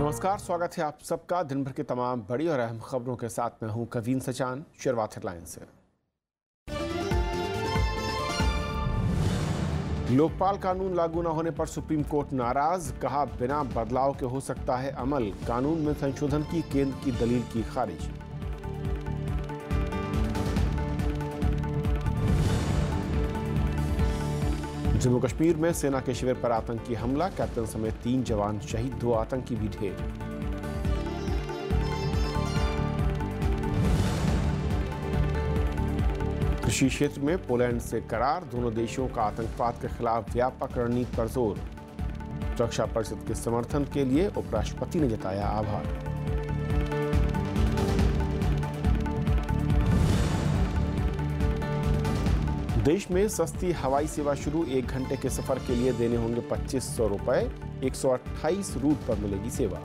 नमस्कार, स्वागत है आप सबका दिन भर की तमाम बड़ी और अहम खबरों के साथ मैं हूं कवीन सचान। शुरुआत हेडलाइन से। लोकपाल कानून लागू न होने पर सुप्रीम कोर्ट नाराज, कहा बिना बदलाव के हो सकता है अमल। कानून में संशोधन की केंद्र की दलील की खारिज। जम्मू कश्मीर में सेना के शिविर पर आतंकी हमला, कैप्टन समेत 3 जवान शहीद, 2 आतंकी भी ढेर। कृषि क्षेत्र में पोलैंड से करार, दोनों देशों का आतंकवाद के खिलाफ व्यापक रणनीति पर जोर। सुरक्षा परिषद के समर्थन के लिए उपराष्ट्रपति ने जताया आभार। देश में सस्ती हवाई सेवा शुरू, 1 घंटे के सफर के लिए देने होंगे 2500 रुपए, 128 रूट पर मिलेगी सेवा।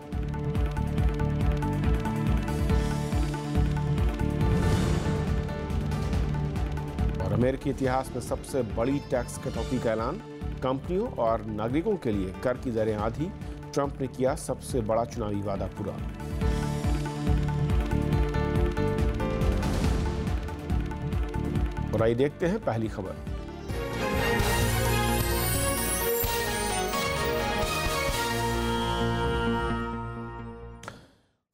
और अमेरिकी इतिहास में सबसे बड़ी टैक्स कटौती का ऐलान, कंपनियों और नागरिकों के लिए कर की दरें आधी, ट्रंप ने किया सबसे बड़ा चुनावी वादा पूरा। और आइए देखते हैं पहली खबर।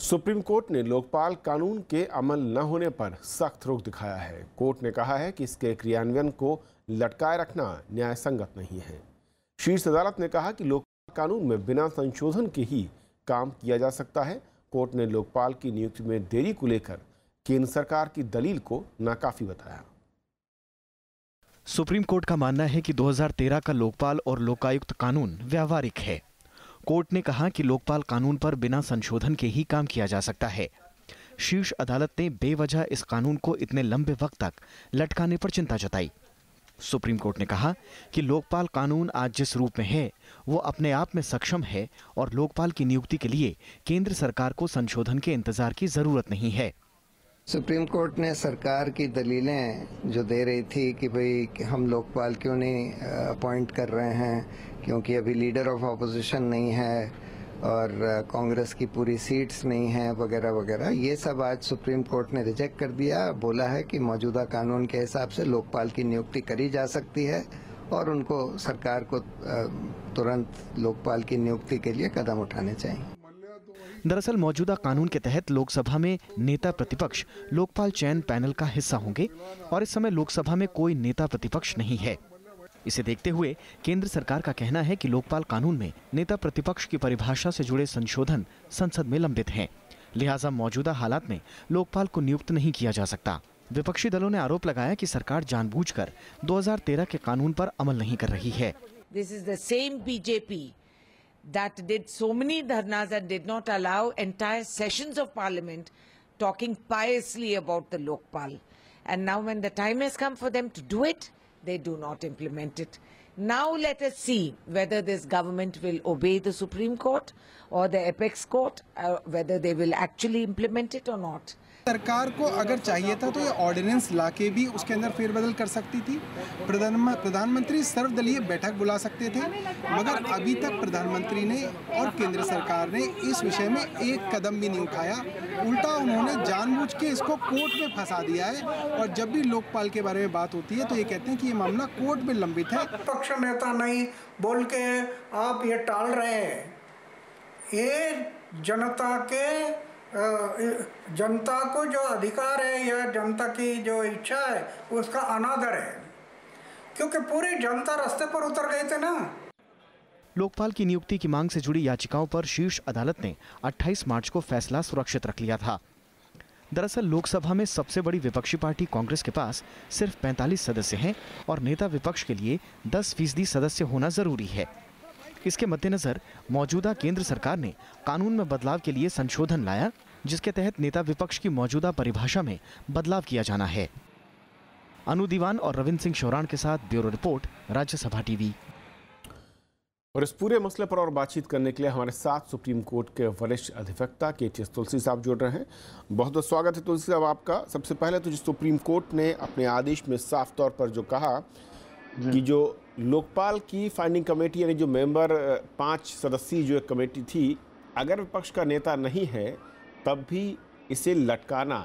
सुप्रीम कोर्ट ने लोकपाल कानून के अमल न होने पर सख्त रुख दिखाया है। कोर्ट ने कहा है कि इसके क्रियान्वयन को लटकाए रखना न्याय संगत नहीं है। शीर्ष अदालत ने कहा कि लोकपाल कानून में बिना संशोधन के ही काम किया जा सकता है। कोर्ट ने लोकपाल की नियुक्ति में देरी को लेकर केंद्र सरकार की दलील को नाकाफी बताया। सुप्रीम कोर्ट का मानना है कि 2013 का लोकपाल और लोकायुक्त कानून व्यावहारिक है। कोर्ट ने कहा कि लोकपाल कानून पर बिना संशोधन के ही काम किया जा सकता है। शीर्ष अदालत ने बेवजह इस कानून को इतने लंबे वक्त तक लटकाने पर चिंता जताई। सुप्रीम कोर्ट ने कहा कि लोकपाल कानून आज जिस रूप में है वो अपने आप में सक्षम है और लोकपाल की नियुक्ति के लिए केंद्र सरकार को संशोधन के इंतजार की जरूरत नहीं है। सुप्रीम कोर्ट ने सरकार की दलीलें जो दे रही थी कि भाई हम लोकपाल क्यों नहीं अपॉइंट कर रहे हैं, क्योंकि अभी लीडर ऑफ ऑपोजिशन नहीं है और कांग्रेस की पूरी सीट्स नहीं है वगैरह वगैरह, ये सब आज सुप्रीम कोर्ट ने रिजेक्ट कर दिया। बोला है कि मौजूदा कानून के हिसाब से लोकपाल की नियुक्ति करी जा सकती है और उनको सरकार को तुरंत लोकपाल की नियुक्ति के लिए कदम उठाने चाहिए। दरअसल मौजूदा कानून के तहत लोकसभा में नेता प्रतिपक्ष लोकपाल चयन पैनल का हिस्सा होंगे और इस समय लोकसभा में कोई नेता प्रतिपक्ष नहीं है। इसे देखते हुए केंद्र सरकार का कहना है कि लोकपाल कानून में नेता प्रतिपक्ष की परिभाषा से जुड़े संशोधन संसद में लंबित हैं। लिहाजा मौजूदा हालात में लोकपाल को नियुक्त नहीं किया जा सकता। विपक्षी दलों ने आरोप लगाया कि सरकार जानबूझकर 2013 के कानून पर अमल नहीं कर रही है। This is the same BJP that did so many dharnas and did not allow entire sessions of parliament talking piously about the Lokpal. And now when the time has come for them to do it, they do not implement it. Now let us see whether this government will obey the Supreme Court or the apex court, whether they will actually implement it or not. सरकार को अगर चाहिए था तो ये ordinance लाके भी उसके अंदर फेरबदल कर सकती थी। प्रधानमंत्री सर्वदलीय बैठक बुला सकते थे, मगर अभी तक प्रधानमंत्री ने और केंद्र सरकार ने इस विषय में एक कदम भी नहीं उठाया। उल्टा उन्होंने जानबूझ के इसको कोर्ट में फंसा दिया है और जब भी लोकपाल के बारे में बात होती है तो ये कहते हैं कि ये मामला कोर्ट में लंबित है। पक्ष नेता नहीं बोल के आप ये टाल रहे हैं। ये जनता को जो अधिकार है या जनता की जो इच्छा है उसका अनादर है, क्योंकि पूरी जनता रास्ते पर उतर गए थे ना। लोकपाल की नियुक्ति की मांग से जुड़ी याचिकाओं पर शीर्ष अदालत ने 28 मार्च को फैसला सुरक्षित रख लिया था। दरअसल लोकसभा में सबसे बड़ी विपक्षी पार्टी कांग्रेस के पास सिर्फ 45 सदस्य हैं और नेता विपक्ष के लिए 10% सदस्य होना जरूरी है। इसके मद्देनजर मौजूदा केंद्र सरकार ने कानून में बदलाव के लिए संशोधन लाया, जिसके तहत नेता विपक्ष की मौजूदा परिभाषा में बदलाव किया जाना है। अनु दीवान और रविंद्र सिंह शौरान के साथ ब्यूरो रिपोर्ट, राज्यसभा टीवी। और इस पूरे मसले पर और बातचीत करने के लिए हमारे साथ सुप्रीम कोर्ट के वरिष्ठ अधिवक्ता KTS तुलसी साहब जुड़ रहे हैं। बहुत बहुत स्वागत है तुलसी साहब आपका। सबसे पहले तो जिस सुप्रीम कोर्ट ने अपने आदेश में साफ तौर पर जो कहा कि जो लोकपाल की फाइंडिंग कमेटी यानी जो मेंबर 5 सदस्यीय जो एक कमेटी थी अगर विपक्ष का नेता नहीं है तब भी इसे लटकाना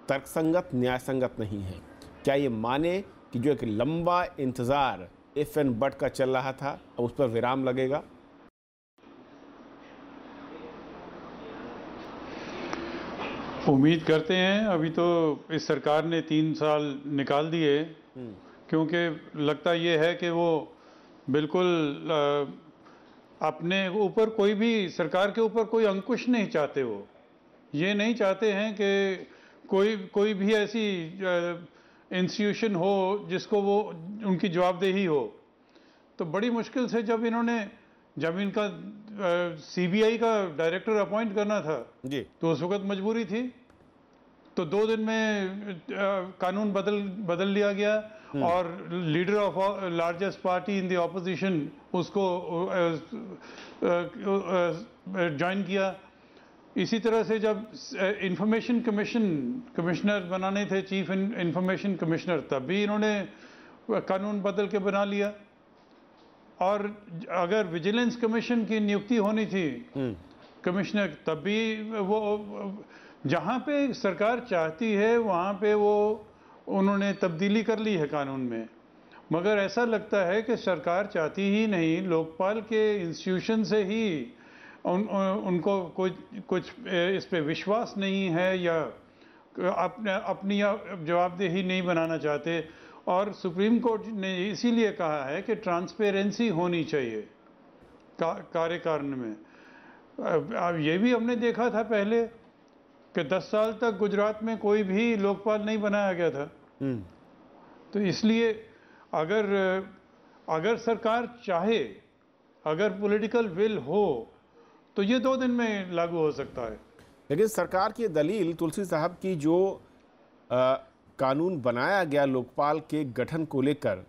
तर्कसंगत, न्यायसंगत नहीं है। क्या ये माने कि जो एक लंबा इंतजार इफ एंड बट का चल रहा था अब उस पर विराम लगेगा? उम्मीद करते हैं। अभी तो इस सरकार ने 3 साल निकाल दिए, क्योंकि लगता ये है कि वो बिल्कुल अपने ऊपर कोई भी, सरकार के ऊपर कोई अंकुश नहीं चाहते। वो ये नहीं चाहते हैं कि कोई भी ऐसी इंस्टीट्यूशन हो जिसको वो उनकी जवाबदेही हो। तो बड़ी मुश्किल से जब इनका सीबीआई का डायरेक्टर अपॉइंट करना था जी, तो उस वक्त मजबूरी थी, तो 2 दिन में कानून बदल लिया गया और leader of largest party in the opposition उसको ज्वाइन किया। इसी तरह से जब इंफॉर्मेशन कमिश्नर बनाने थे, चीफ इंफॉर्मेशन कमिश्नर, तब भी इन्होंने कानून बदल के बना लिया। और अगर विजिलेंस कमीशन की नियुक्ति होनी थी कमिश्नर, तब भी वो जहाँ पे सरकार चाहती है वहाँ पे उन्होंने तब्दीली कर ली है कानून में। मगर ऐसा लगता है कि सरकार चाहती ही नहीं, लोकपाल के इंस्टीट्यूशन से ही उनको कुछ इस पे विश्वास नहीं है या अपनी जवाबदेही नहीं बनाना चाहते। और सुप्रीम कोर्ट ने इसीलिए कहा है कि ट्रांसपेरेंसी होनी चाहिए कार्यकारण में। अब ये भी हमने देखा था पहले कि 10 साल तक गुजरात में कोई भी लोकपाल नहीं बनाया गया था। तो इसलिए अगर सरकार चाहे, अगर पॉलिटिकल विल हो, तो ये 2 दिन में लागू हो सकता है। लेकिन सरकार की दलील तुलसी साहब की जो कानून बनाया गया लोकपाल के गठन को लेकर,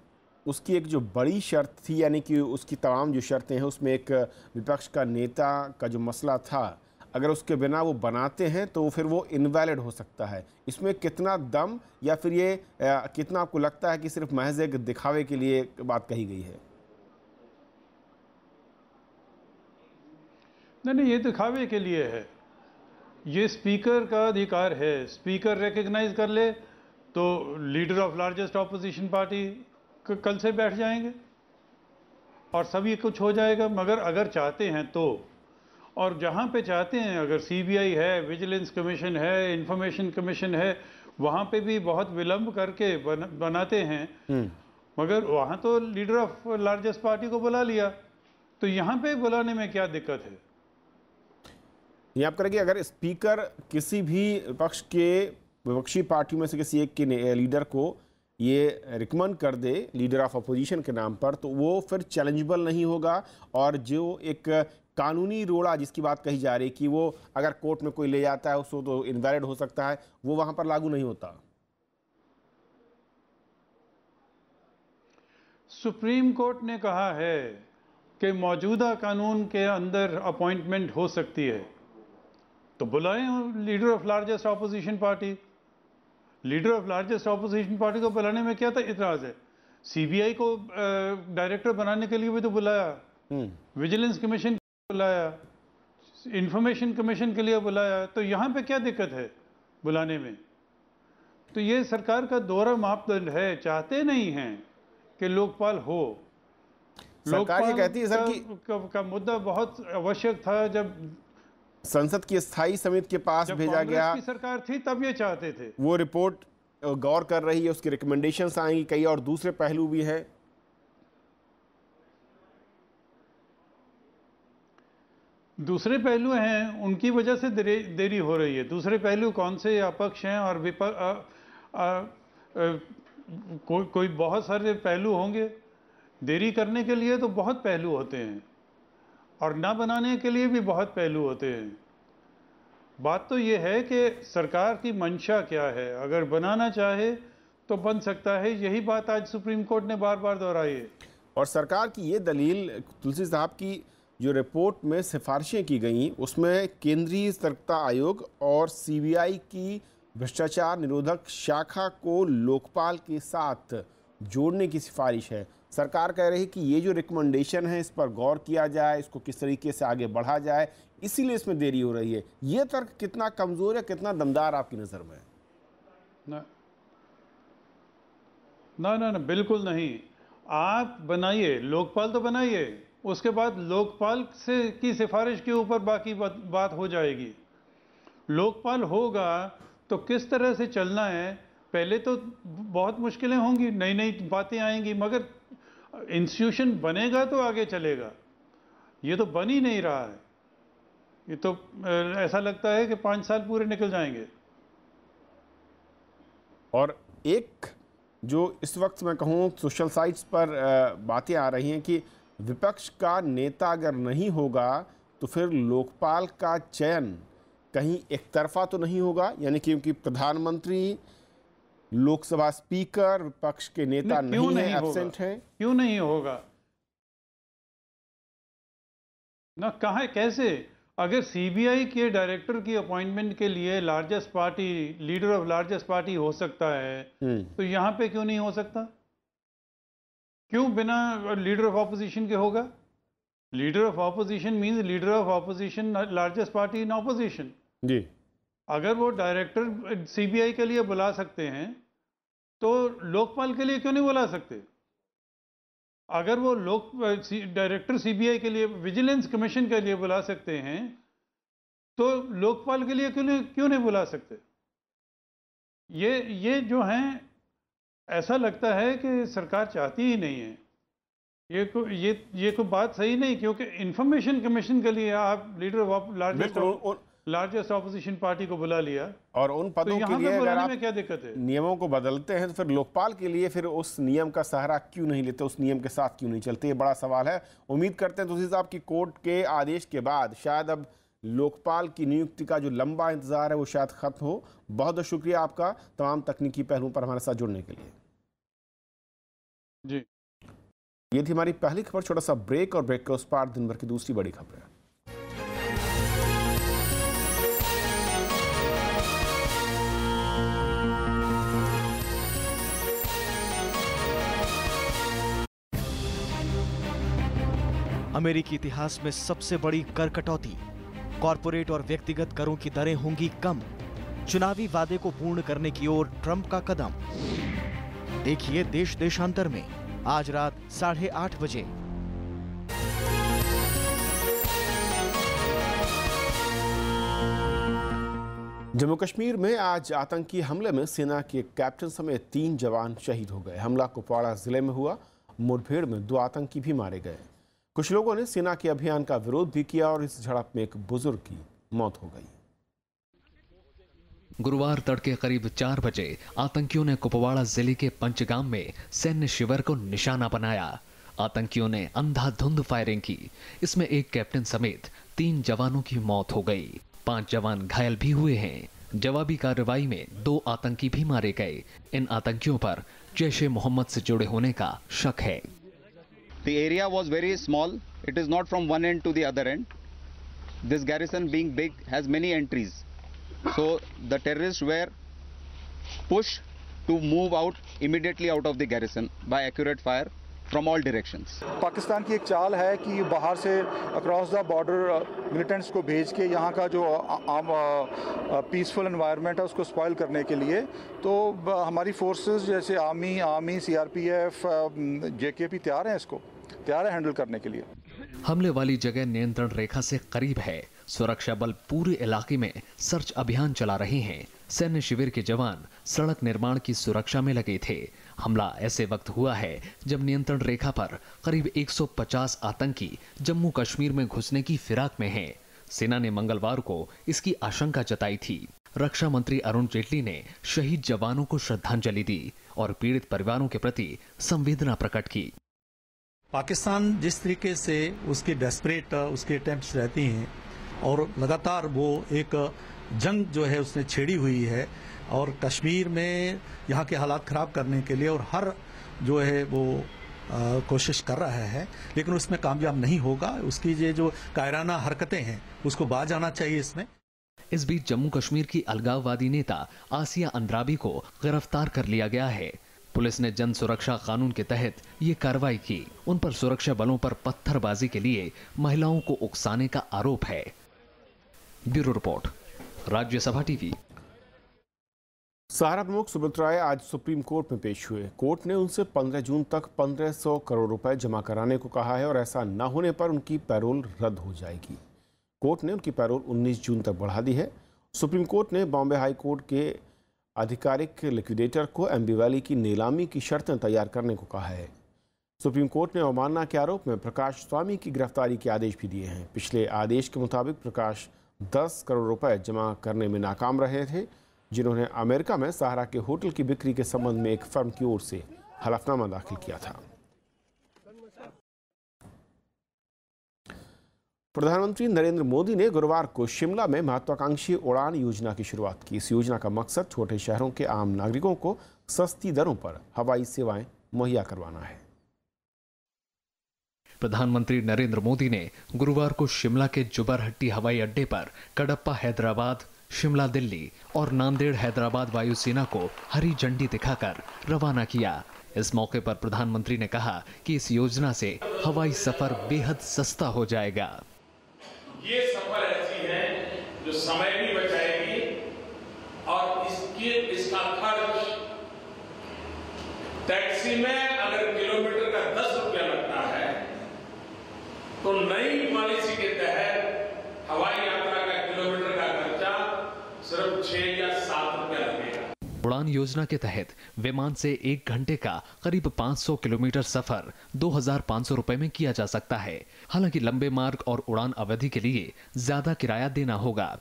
उसकी एक जो बड़ी शर्त थी, यानी कि उसकी तमाम जो शर्तें हैं उसमें एक विपक्ष का नेता का जो मसला था, अगर उसके बिना वो बनाते हैं तो फिर वो इनवैलिड हो सकता है। इसमें कितना दम, या फिर ये कितना आपको लगता है कि सिर्फ महज एक दिखावे के लिए बात कही गई है? नहीं, ये दिखावे के लिए है। ये स्पीकर का अधिकार है। स्पीकर रिकग्नाइज कर ले तो leader of largest opposition party कल से बैठ जाएंगे और सभी कुछ हो जाएगा। मगर अगर चाहते हैं तो, और जहाँ पे चाहते हैं, अगर सीबीआई है, विजिलेंस कमीशन है, इंफॉर्मेशन कमीशन है, वहाँ पे भी बहुत विलंब करके बनाते हैं। मगर वहाँ तो लीडर ऑफ लार्जेस्ट पार्टी को बुला लिया, तो यहाँ पे बुलाने में क्या दिक्कत है? ये आप करेंगे, अगर स्पीकर किसी भी विपक्षी पार्टी में से किसी एक के लीडर को ये रिकमेंड कर दे लीडर ऑफ अपोजिशन के नाम पर, तो वो फिर चैलेंजेबल नहीं होगा। और जो एक कानूनी रोड़ा जिसकी बात कही जा रही कि वो अगर कोर्ट में कोई ले जाता है उसको तो इनवैलिड हो सकता है, वो वहां पर लागू नहीं होता। सुप्रीम कोर्ट ने कहा है कि मौजूदा कानून के अंदर अपॉइंटमेंट हो सकती है, तो बुलाएं leader of largest opposition party. Leader of largest opposition party को बुलाने में क्या था इतराज है? सीबीआई को डायरेक्टर बनाने के लिए भी तो बुलाया, विजिलेंस कमीशन बुलाया, इंफॉर्मेशन कमीशन के लिए बुलाया, तो यहाँ पे क्या दिक्कत है बुलाने में? तो ये सरकार का दोहरा मापदंड है। चाहते नहीं हैं कि लोकपाल हो। सरकार ये कहती है सर का मुद्दा बहुत आवश्यक था। जब संसद की स्थायी समिति के पास भेजा गया, की सरकार थी तब ये चाहते थे। वो रिपोर्ट गौर कर रही है, उसकी रिकमेंडेशंस आएंगी, कई और दूसरे पहलू भी हैं। दूसरे पहलू हैं, उनकी वजह से देरी हो रही है। दूसरे पहलू कौन से? अपक्ष हैं और कोई बहुत सारे पहलू होंगे। देरी करने के लिए तो बहुत पहलू होते हैं और ना बनाने के लिए भी बहुत पहलू होते हैं। बात तो ये है कि सरकार की मंशा क्या है। अगर बनाना चाहे तो बन सकता है। यही बात आज सुप्रीम कोर्ट ने बार बार दोहराई है। और सरकार की ये दलील, तुलसी साहब की जो रिपोर्ट में सिफारिशें की गई, उसमें केंद्रीय सतर्कता आयोग और सीबीआई की भ्रष्टाचार निरोधक शाखा को लोकपाल के साथ जोड़ने की सिफारिश है। सरकार कह रही है कि ये जो रिकमेंडेशन है इस पर गौर किया जाए, इसको किस तरीके से आगे बढ़ा जाए, इसीलिए इसमें देरी हो रही है। ये तर्क कितना कमज़ोर है, कितना दमदार आपकी नज़र में? ना, बिल्कुल नहीं। आप बनाइए, लोकपाल तो बनाइए, उसके बाद लोकपाल से की सिफारिश के ऊपर बाकी बात हो जाएगी। लोकपाल होगा तो किस तरह से चलना है, पहले तो बहुत मुश्किलें होंगी, नई नई बातें आएंगी, मगर इंस्टीट्यूशन बनेगा तो आगे चलेगा। ये तो बन ही नहीं रहा है। ये तो ऐसा लगता है कि 5 साल पूरे निकल जाएंगे। और एक जो इस वक्त मैं कहूँ सोशल साइट्स पर बातें आ रही हैं कि विपक्ष का नेता अगर नहीं होगा तो फिर लोकपाल का चयन कहीं एक तरफा तो नहीं होगा, यानी क्योंकि प्रधानमंत्री, लोकसभा स्पीकर विपक्ष के नेता नहीं है, एब्सेंट है। क्यों नहीं होगा ना? कहाँ, कैसे? अगर सीबीआई के डायरेक्टर की अपॉइंटमेंट के लिए largest party, leader of largest party हो सकता है, तो यहां पे क्यों नहीं हो सकता? क्यों बिना लीडर ऑफ ऑपोजिशन के होगा? Leader of opposition means leader of opposition, largest party in opposition जी। अगर वो डायरेक्टर सीबीआई के लिए बुला सकते हैं तो लोकपाल के लिए क्यों नहीं बुला सकते? अगर वो डायरेक्टर सीबीआई के लिए, विजिलेंस कमीशन के लिए बुला सकते हैं तो लोकपाल के लिए क्यों नहीं बुला सकते? ये जो हैं, ऐसा लगता है कि सरकार चाहती ही नहीं है। ये कोई बात सही नहीं, क्योंकि इंफॉर्मेशन कमीशन के लिए आप leader of largest opposition party को बुला लिया, और उन पदों के लिए अगर आप क्या दिक्कत है? नियमों को बदलते हैं तो फिर लोकपाल के लिए फिर उस नियम का सहारा क्यों नहीं लेते, उस नियम के साथ क्यों नहीं चलते? ये बड़ा सवाल है। उम्मीद करते हैं तुलसी साहब की कोर्ट के आदेश के बाद शायद अब लोकपाल की नियुक्ति का जो लंबा इंतजार है वो शायद खत्म हो। बहुत बहुत शुक्रिया आपका तमाम तकनीकी पहलुओं पर हमारे साथ जुड़ने के लिए जी। ये थी हमारी पहली खबर। छोटा सा ब्रेक, और ब्रेक के उस पार दिन भर की दूसरी बड़ी खबरें। अमेरिकी इतिहास में सबसे बड़ी कर कटौती, कॉरपोरेट और व्यक्तिगत करों की दरें होंगी कम, चुनावी वादे को पूर्ण करने की ओर ट्रंप का कदम। देखिए देश देशांतर में आज रात 8:30 बजे। जम्मू कश्मीर में आज आतंकी हमले में सेना के कैप्टन समेत 3 जवान शहीद हो गए। हमला कुपवाड़ा जिले में हुआ। मुठभेड़ में 2 आतंकी भी मारे गए। कुछ लोगों ने सेना के अभियान का विरोध भी किया और इस झड़प में एक बुजुर्ग की मौत हो गई। गुरुवार तड़के करीब 4 बजे आतंकियों ने कुपवाड़ा जिले के पंचगाम में सैन्य शिविर को निशाना बनाया। आतंकियों ने अंधाधुंध फायरिंग की। इसमें एक कैप्टन समेत 3 जवानों की मौत हो गई। 5 जवान घायल भी हुए हैं। जवाबी कार्रवाई में 2 आतंकी भी मारे गए। इन आतंकियों पर जैश-ए-मोहम्मद से जुड़े होने का शक है। The area was very small. It is not from one end to the other end. This garrison being big has many entries. So the terrorists were pushed to move out immediately out of the garrison by accurate fire from all directions. Pakistan की एक चाल है कि बाहर से across the border militants को भेज के यहाँ का जो आम पीसफुल एनवायरनमेंट है उसको स्पॉइल करने के लिए, तो हमारी फोर्सेस जैसे आर्मी, सीआरपीएफ, जेकेपी तैयार है हैंडल करने के लिए। हमले वाली जगह नियंत्रण रेखा से करीब है। सुरक्षा बल पूरे इलाके में सर्च अभियान चला रहे हैं। सैन्य शिविर के जवान सड़क निर्माण की सुरक्षा में लगे थे। हमला ऐसे वक्त हुआ है जब नियंत्रण रेखा पर करीब 150 आतंकी जम्मू कश्मीर में घुसने की फिराक में हैं। सेना ने मंगलवार को इसकी आशंका जताई थी। रक्षा मंत्री अरुण जेटली ने शहीद जवानों को श्रद्धांजलि दी और पीड़ित परिवारों के प्रति संवेदना प्रकट की। पाकिस्तान जिस तरीके से उसके डेस्परेट उसके अटेम्प्ट्स रहती हैं और लगातार वो एक जंग जो है उसने छेड़ी हुई है और कश्मीर में यहाँ के हालात खराब करने के लिए और हर जो है वो कोशिश कर रहा है, लेकिन उसमें कामयाब नहीं होगा। उसकी ये जो कायराना हरकतें हैं उसको बाज आना चाहिए इसमें। इस बीच जम्मू कश्मीर की अलगाववादी नेता आसिया अंद्राबी को गिरफ्तार कर लिया गया है। पुलिस ने जन सुरक्षा कानून के तहत ये कार्रवाई की। उन पर सुरक्षा बलों पर पत्थरबाजी के लिए महिलाओं को उकसाने का आरोप है। Bureau report, Rajya Sabha TV. Sahara प्रमुख सुब्रत राय आज सुप्रीम कोर्ट में पेश हुए। कोर्ट ने उनसे 15 जून तक 1500 करोड़ रुपए जमा कराने को कहा है और ऐसा न होने पर उनकी पैरोल रद्द हो जाएगी। कोर्ट ने उनकी पैरोल 19 जून तक बढ़ा दी है। सुप्रीम कोर्ट ने बॉम्बे हाई कोर्ट के आधिकारिक लिक्विडेटर को एम्बी वैली की नीलामी की शर्तें तैयार करने को कहा है। सुप्रीम कोर्ट ने अवमानना के आरोप में प्रकाश स्वामी की गिरफ्तारी के आदेश भी दिए हैं। पिछले आदेश के मुताबिक प्रकाश 10 करोड़ रुपए जमा करने में नाकाम रहे थे, जिन्होंने अमेरिका में सहारा के होटल की बिक्री के संबंध में एक फर्म की ओर से हलफनामा दाखिल किया था। प्रधानमंत्री नरेंद्र मोदी ने गुरुवार को शिमला में महत्वाकांक्षी उड़ान योजना की शुरुआत की। इस योजना का मकसद छोटे शहरों के आम नागरिकों को सस्ती दरों पर हवाई सेवाएं मुहैया करवाना है। प्रधानमंत्री नरेंद्र मोदी ने गुरुवार को शिमला के जुबरहट्टी हवाई अड्डे पर कडप्पा हैदराबाद, शिमला दिल्ली और नांदेड़ हैदराबाद वायुसेना को हरी झंडी दिखाकर रवाना किया। इस मौके पर प्रधानमंत्री ने कहा कि इस योजना से हवाई सफर बेहद सस्ता हो जाएगा। ये सफर ऐसी है जो समय भी बचाएगी और इसका खर्च टैक्सी में अगर किलोमीटर का 10 रुपया लगता है तो नई पॉलिसी के तहत हवाई यात्रा का किलोमीटर का खर्चा सिर्फ 6 या 7 रुपया लगेगा। उड़ान योजना के तहत विमान से 1 घंटे का करीब 500 किलोमीटर सफर 2500 रुपए में किया जा सकता है। हालांकि लंबे मार्ग और उड़ान अवधि के लिए ज्यादा किराया देना होगा।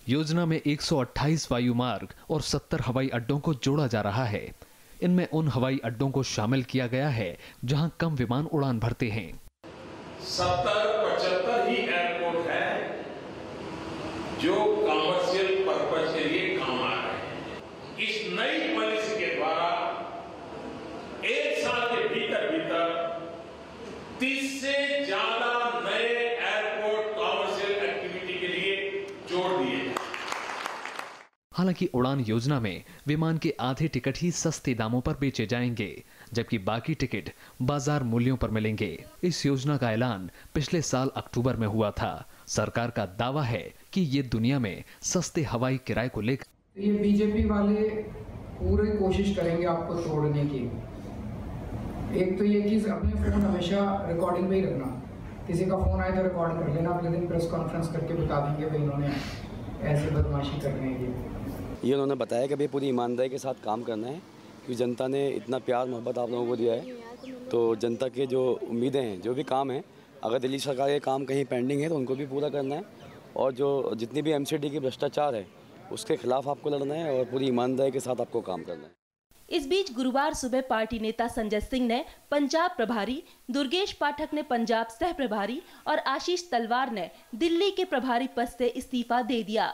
योजना में 128 वायु मार्ग और 70 हवाई अड्डों को जोड़ा जा रहा है। इनमें उन हवाई अड्डों को शामिल किया गया है जहां कम विमान उड़ान भरते हैं। 70-75 ही एयरपोर्ट है जो कमर्शियल पर्पज के लिए काम आ रहे हैं। इस नई पॉलिसी के द्वारा 1 साल के भीतर 30 से ज्यादा नए एयरपोर्ट कमर्शियल एक्टिविटी के लिए जोड़ दिए हैं। हालांकि उड़ान योजना में विमान के आधे टिकट ही सस्ते दामों पर बेचे जाएंगे, जबकि बाकी टिकट बाजार मूल्यों पर मिलेंगे। इस योजना का ऐलान पिछले साल अक्टूबर में हुआ था। सरकार का दावा है कि ये दुनिया में सस्ते हवाई किराए को लेकर ये बीजेपी वाले पूरी कोशिश करेंगे आपको तोड़ने की। एक तो ये कि अपने फोन हमेशा रिकॉर्डिंग में ही रखना, किसी का फोन आए तो रिकॉर्ड कर लेना, अगले दिन प्रेस कॉन्फ्रेंस करके बता देंगे भाई इन्होंने ऐसे बदमाशी करने की। ये उन्होंने बताया कि भाई पूरी ईमानदारी के साथ काम करना है, क्योंकि जनता ने इतना प्यार मोहब्बत आप लोगों को दिया है। तो जनता के जो उम्मीदें हैं, जो भी काम है, अगर दिल्ली सरकार के काम कहीं पेंडिंग है तो उनको भी पूरा करना है, और जो जितनी भी एमसीडी की भ्रष्टाचार है उसके खिलाफ आपको लड़ना है और पूरी ईमानदारी के साथ आपको काम करना है। इस बीच गुरुवार सुबह पार्टी नेता संजय सिंह ने पंजाब प्रभारी, दुर्गेश पाठक ने पंजाब सह प्रभारी और आशीष तलवार ने दिल्ली के प्रभारी पद से इस्तीफा दे दिया।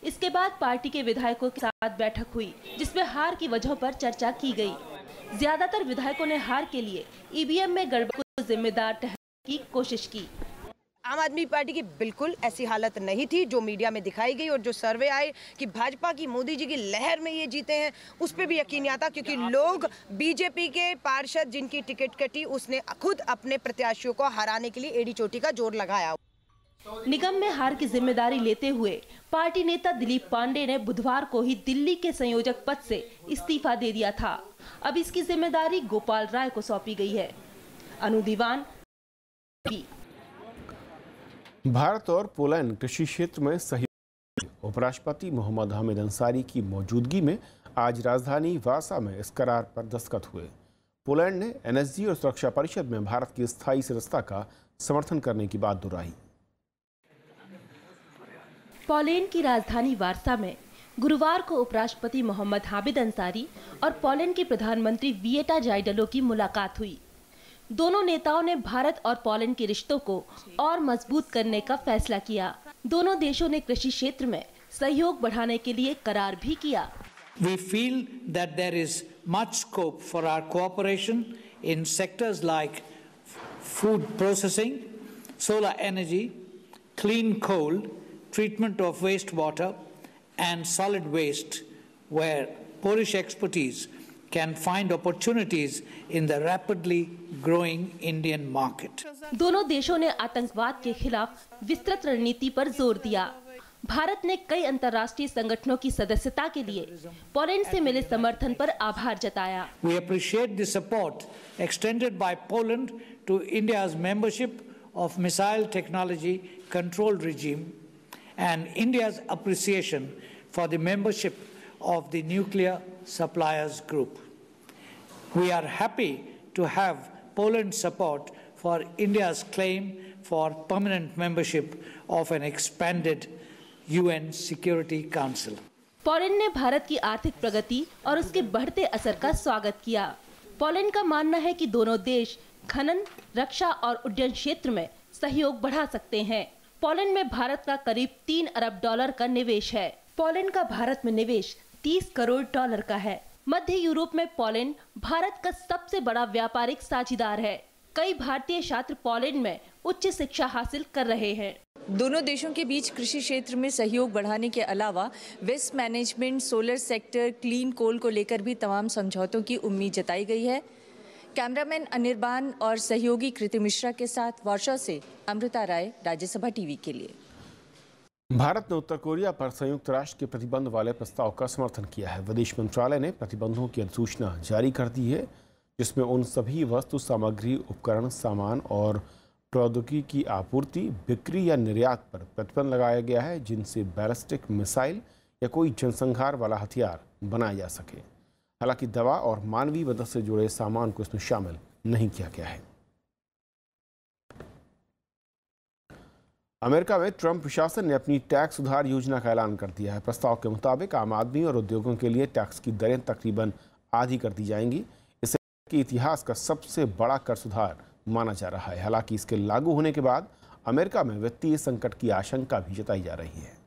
इसके बाद पार्टी के विधायकों के साथ बैठक हुई, जिसमें हार की वजहों पर चर्चा की गई। ज्यादातर विधायकों ने हार के लिए ईवीएम में गड़बड़ी को जिम्मेदार ठहराने की कोशिश की। आम आदमी पार्टी की बिल्कुल ऐसी हालत नहीं थी जो मीडिया में दिखाई गई, और जो सर्वे आए कि भाजपा की मोदी जी की लहर में ये जीते हैं, उस पर भी यकीन नहीं आता, क्योंकि लोग बीजेपी के पार्षद जिनकी टिकट कटी उसने खुद अपने प्रत्याशियों को हराने के लिए एड़ी चोटी का जोर लगाया। निगम में हार की जिम्मेदारी लेते हुए पार्टी नेता दिलीप पांडे ने बुधवार को ही दिल्ली के संयोजक पद से इस्तीफा दे दिया था। अब इसकी जिम्मेदारी गोपाल राय को सौंपी गई है। अनु दीवान। भारत और पोलैंड कृषि क्षेत्र में सहयोग। उपराष्ट्रपति मोहम्मद हामिद अंसारी की मौजूदगी में आज राजधानी वार्सा में इस करार पर दस्तखत हुए। पोलैंड ने एनएसजी और सुरक्षा परिषद में भारत की स्थायी सदस्यता का समर्थन करने की बात दोहराई। पोलैंड की राजधानी वार्सा में गुरुवार को उपराष्ट्रपति मोहम्मद हामिद अंसारी और पोलैंड के प्रधानमंत्री विएटा जाइडलो की मुलाकात हुई। दोनों नेताओं ने भारत और पोलैंड के रिश्तों को और मजबूत करने का फैसला किया। दोनों देशों ने कृषि क्षेत्र में सहयोग बढ़ाने के लिए करार भी किया। We feel that there is much scope for our cooperation in sectors like food processing, solar energy, clean coal, treatment of wastewater and solid waste, where Polish expertise can find opportunities in the rapidly growing Indian market. दोनों देशों ने आतंकवाद के खिलाफ विस्तृत रणनीति पर जोर दिया। भारत ने कई अंतर्राष्ट्रीय संगठनों की सदस्यता के लिए पोलैंड से मिले समर्थन पर आभार जताया। We appreciate the support extended by Poland to India's membership of Missile Technology Control Regime and India's appreciation for the membership of the Nuclear Suppliers Group. We are happy to have Poland's support for India's claim for permanent membership of an expanded UN Security Council. Poland ने भारत की आर्थिक प्रगति और उसके बढ़ते असर का स्वागत किया। पोलैंड का मानना है कि दोनों देश खनन, रक्षा और उड्डयन क्षेत्र में सहयोग बढ़ा सकते हैं। पोलैंड में भारत का करीब $3 अरब का निवेश है। पोलैंड का भारत में निवेश $30 करोड़ का है। मध्य यूरोप में पोलैंड भारत का सबसे बड़ा व्यापारिक साझेदार है। कई भारतीय छात्र पोलैंड में उच्च शिक्षा हासिल कर रहे हैं। दोनों देशों के बीच कृषि क्षेत्र में सहयोग बढ़ाने के अलावा waste management, solar sector, clean coal को लेकर भी तमाम समझौतों की उम्मीद जताई गई है। कैमरामैन अनिर्बान और सहयोगी कृति मिश्रा के साथ वार्शा से अमृता राय, राज्यसभा टीवी के लिए। भारत ने उत्तर कोरिया पर संयुक्त राष्ट्र के प्रतिबंध वाले प्रस्ताव का समर्थन किया है। विदेश मंत्रालय ने प्रतिबंधों की अधिसूचना जारी कर दी है, जिसमें उन सभी वस्तु सामग्री, उपकरण, सामान और प्रौद्योगिकी की आपूर्ति, बिक्री या निर्यात पर प्रतिबंध लगाया गया है जिनसे बैलिस्टिक मिसाइल या कोई जनसंहार वाला हथियार बनाया जा सके। हालांकि दवा और मानवीय मदद से जुड़े सामान को इसमें शामिल नहीं किया गया है। अमेरिका में ट्रंप प्रशासन ने अपनी टैक्स सुधार योजना का ऐलान कर दिया है। प्रस्ताव के मुताबिक आम आदमी और उद्योगों के लिए टैक्स की दरें तकरीबन आधी कर दी जाएंगी। इसे कि इतिहास का सबसे बड़ा कर सुधार माना जा रहा है। हालांकि इसके लागू होने के बाद अमेरिका में वित्तीय संकट की आशंका भी जताई जा रही है।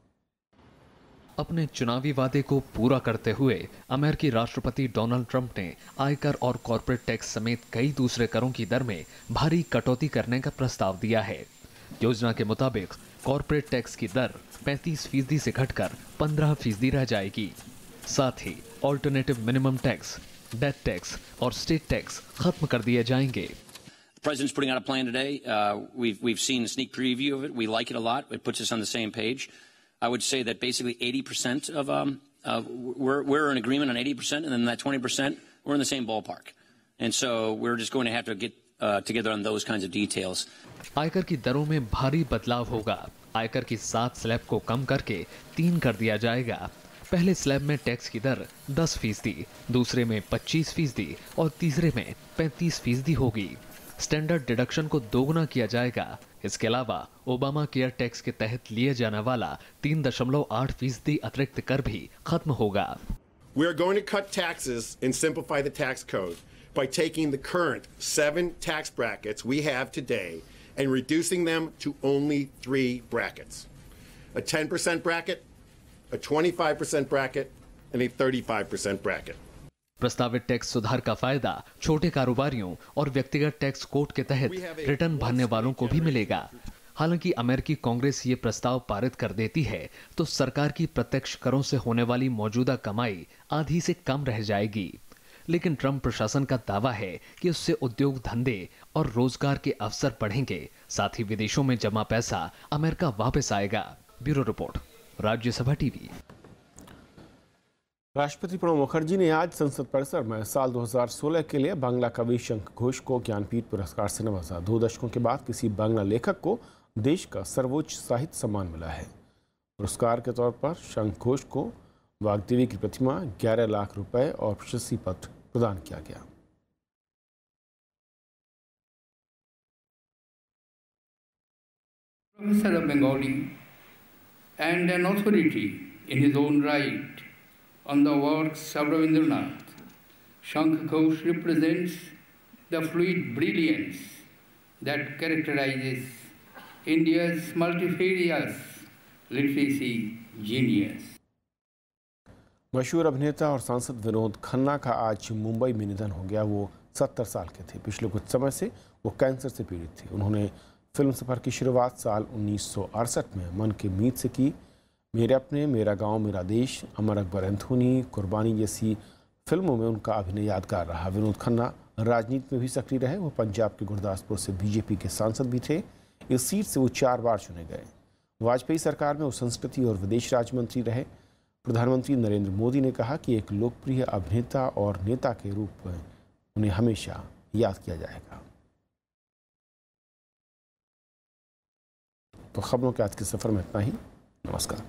अपने चुनावी वादे को पूरा करते हुए अमेरिकी राष्ट्रपति डोनाल्ड ट्रंप ने आयकर और कॉर्पोरेट टैक्स समेत कई दूसरे करों की दर में भारी कटौती करने का प्रस्ताव दिया है। योजना के मुताबिक कॉर्पोरेट टैक्स की दर 35% से घटकर 15% रह जाएगी। साथ ही alternative minimum tax, death tax और स्टेट टैक्स खत्म कर दिए जाएंगे। The President's putting out a plan today. We've seen a sneak preview of it. We like it a lot. It puts us on the same page. I would say that basically 80% of we're in agreement on 80%, and then that 20% we're in the same ballpark. And so we're just going to have to get together on those kinds of details. आयकर की दरों में भारी बदलाव होगा। आयकर की 7 slab को कम करके 3 कर दिया जाएगा। पहले स्लैब में टैक्स की दर 10%, दूसरे में 25% और तीसरे में 35% होगी। स्टैंडर्ड डिडक्शन को दोगुना किया जाएगा। इसके अलावा ओबामा केयर टैक्स के तहत लिए जाने वाला 3.8% अतिरिक्त कर भी खत्म होगा। We are going to cut taxes and simplify the tax code by taking the current 7 tax brackets we have today and reducing them to only 3 brackets: a 10% bracket, a 25% bracket, and a 35% bracket. प्रस्तावित tax सुधार का फायदा छोटे कारोबारियों और व्यक्तिगत tax code के तहत रिटर्न भरने वालों को भी मिलेगा। हालांकि अमेरिकी कांग्रेस ये प्रस्ताव पारित कर देती है तो सरकार की प्रत्यक्ष करों से होने वाली मौजूदा कमाई आधी से कम रह जाएगी। लेकिन ट्रंप प्रशासन का दावा है कि उससे उद्योग धंधे और रोजगार के अवसर बढ़ेंगे, साथ ही विदेशों में जमा पैसा अमेरिका वापस आएगा। Bureau report, Rajya Sabha TV. राष्ट्रपति प्रणब मुखर्जी ने आज संसद परिसर में साल 2016 के लिए बांग्ला कवि शंख घोष को ज्ञानपीठ पुरस्कार से नवाजा। 2 दशकों के बाद किसी बांग्ला लेखक को देश का सर्वोच्च साहित्य सम्मान मिला है। पुरस्कार के तौर पर शंख घोष को वाग्देवी की प्रतिमा, 11 लाख रुपए और प्रशस्ति पत्र प्रदान किया गया। Professor of Bengali and an authority in his own right on the works of Rabindranath, Shankh Ghosh represents the fluid brilliance that characterizes India's multifarious literacy genius. मशहूर अभिनेता और सांसद विनोद खन्ना का आज मुंबई में निधन हो गया। वो 70 साल के थे। पिछले कुछ समय से वो कैंसर से पीड़ित थे। उन्होंने फिल्म सफ़र की शुरुआत साल 1968 में मन के मीत से की। मेरे अपने, मेरा गांव मेरा देश, अमर अकबर एंथोनी, कुर्बानी जैसी फिल्मों में उनका अभिनय यादगार रहा। विनोद खन्ना राजनीति में भी सक्रिय रहे। वो पंजाब के गुरदासपुर से बीजेपी के सांसद भी थे। इस सीट से वो 4 बार चुने गए। वाजपेयी सरकार में वो संस्कृति और विदेश राज्य मंत्री रहे। प्रधानमंत्री नरेंद्र मोदी ने कहा कि एक लोकप्रिय अभिनेता और नेता के रूप में उन्हें हमेशा याद किया जाएगा। तो खबरों के आज के सफर में इतना ही। नमस्कार।